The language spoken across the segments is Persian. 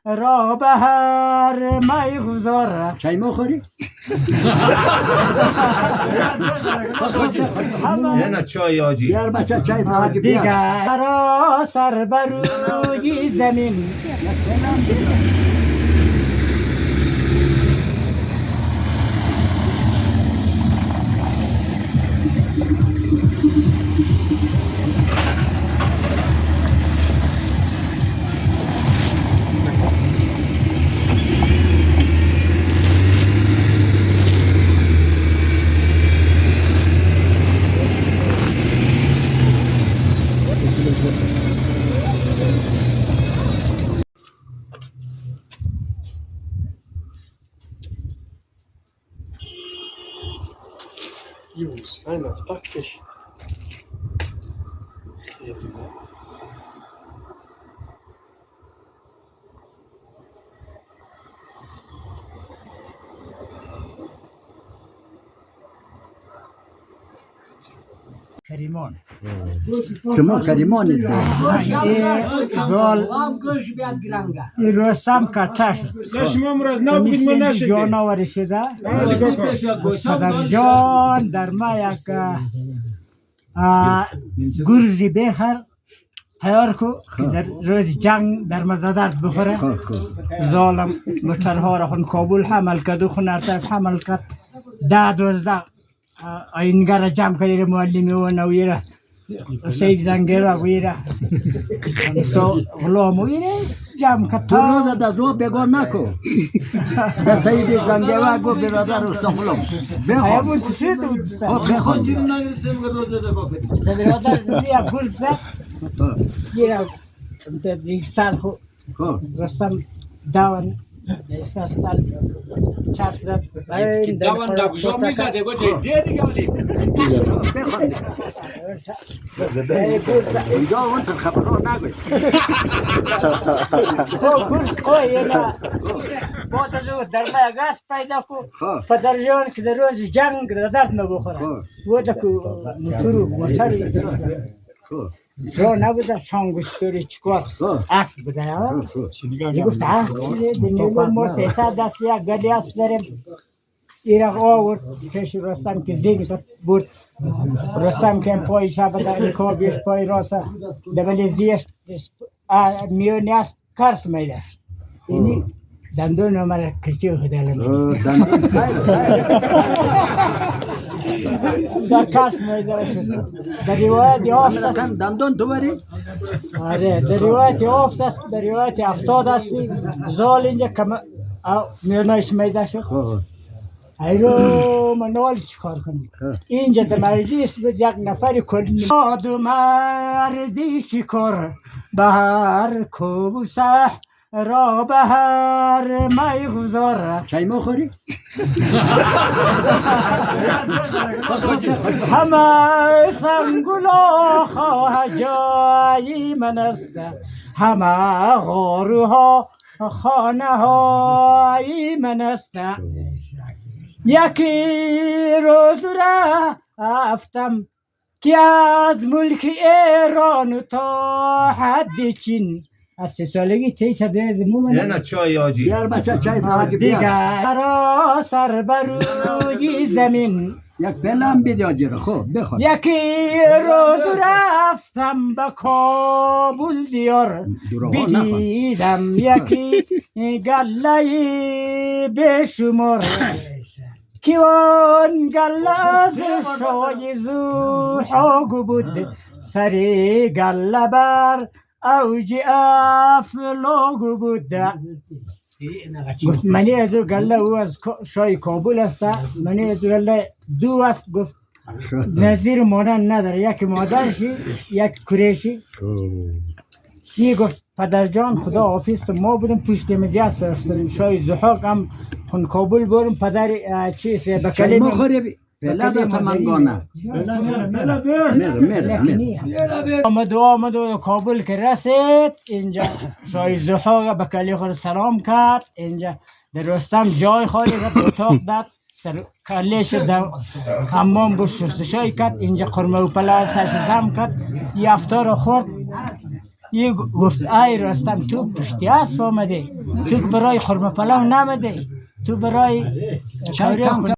را به هر میگذار چای میخوری؟ نه چای آجی بیار بچه چای نمکی بیار دیگر را سر بر روی زمین Jungs, einer ist praktisch. کریمان شما کریمانید زال این رستم کچه شد شما امروز نبودید ما نشدید. جانوری شده آجی کاکا. پدر جان در ما یک گرزی بخر تیار کو که در روز جنگ در مزدت بخوره ظالم مشترها را خون کابل حمل کرد و خون ارتف حمل کرد 10-12 اینگر جمع کردیر معلمی و نویره سید زنگیر و ویره غلام ویره جمع کرد تو روز دست رو بگار نکو در سید زنگیر و گو برادر رستم غلام ای بخواد بود سید بود سید بخواد برادر زیر گل زد گیره امتدی سر خو رستم داون سر چرس داد داون داگوشا میزده گوشه دیگه اینجا اون تر خبر رو نگوید گرز قوی نه بعد از او در ما گاز پیدا کو پدر جان که در روز جنگ در درد نبخوره بود که موتوری رو نبوده شانگشتوری چکار اف بوده یا گفت نیلو ما 300 دست یک گلی اسب داریم ایرق آورد پیش رستم که زین کرد بود رستم که پای شب در نکابیش پای راسه دبلی زیش میونی اسب کرس میداشت اینی دندون نماره کچه خدالم دندون خیلی در کرس میداشت در روایت یافت است دندون تو بری؟ آره در روایت یافت است در روایت 70 است زال اینجا کم میونیش میداشت ایرو منوال چیکار کنیم اینجا در مجلس بود یک نفر کلی دو مردی شکر بهر کوبوسه را به هر میگذار چای میخوری؟ همه سنگولا خواه جای من است همه غارها خانه های من است یکی روز رفتم که از ملک ایران تا حد چین از 3 سالگی 3 نه چای آجی بیار بچه چای نمکی بیار دیگر را سر بر روی زمین یک پلم بیدی آجی رو خوب بخواد یکی روز رفتم به کابل دیار بدیدم یکی گله بشمار که آن گله از شای زوحاگ بود سری گله بر اوج افلاگ بود گفت منی از او گله او از شای کابل است منی از او گله دو است گفت نظیر مانند نداره یک مادرشی یک کرشی سی گفت پدر جان خدا حافظ ما بودم پشت میزی است برفتیم شای زحاق هم خون کابل برم پدر چیز چای مخوری پله دست منگانه میره آمد و کابل که رسید اینجا شای زحاق به کلی خود سلام کرد اینجا در رستم جای خالی رفت اتاق داد سر کلیش در حمام بود شستشوی کرد اینجا قرمه و پلاو سرش زم کرد یه افطار رو خورد یه گفت ای رستم تو پشتی اسب آمده تو برای قرمه پلاو نمده تو برای چای خود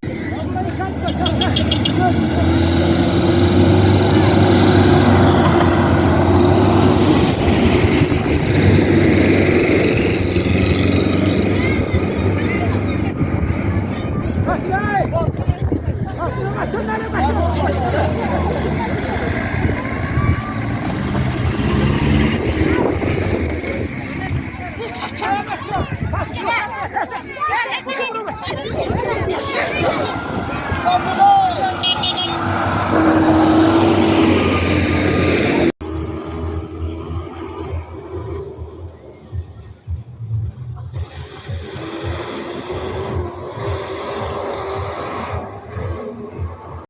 Hey!